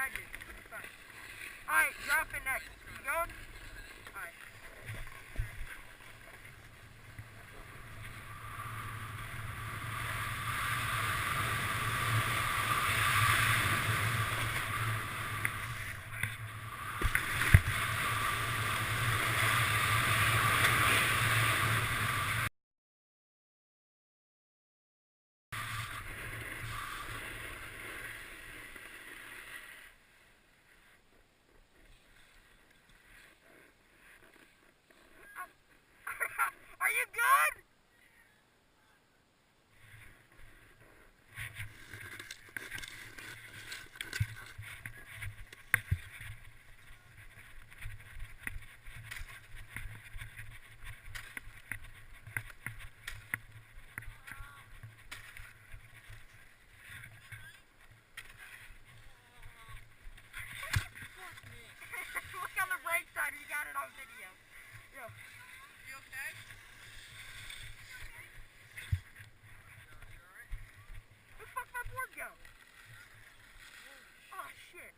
I did. It's fine. Alright, drop it next. You going? Alright. Are you good? Look on the right side, you got it on video. Yo. You okay? Where the fuck my board go? Oh shit.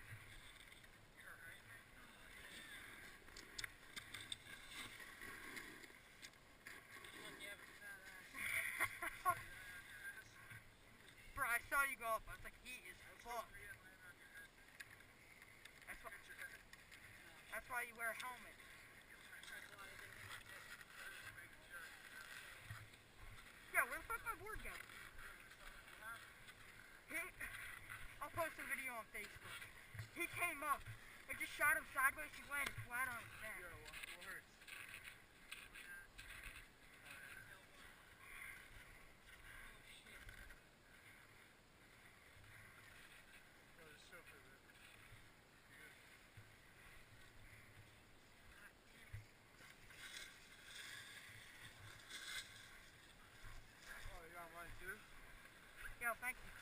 Bro, I saw you go up. I was like, he is fucked. That's why you wear a helmet. Yeah, where the fuck my board go? I'll post a video on Facebook. He came up. It just shot him sideways. He landed flat on his back. What hurts? Yo, thank you.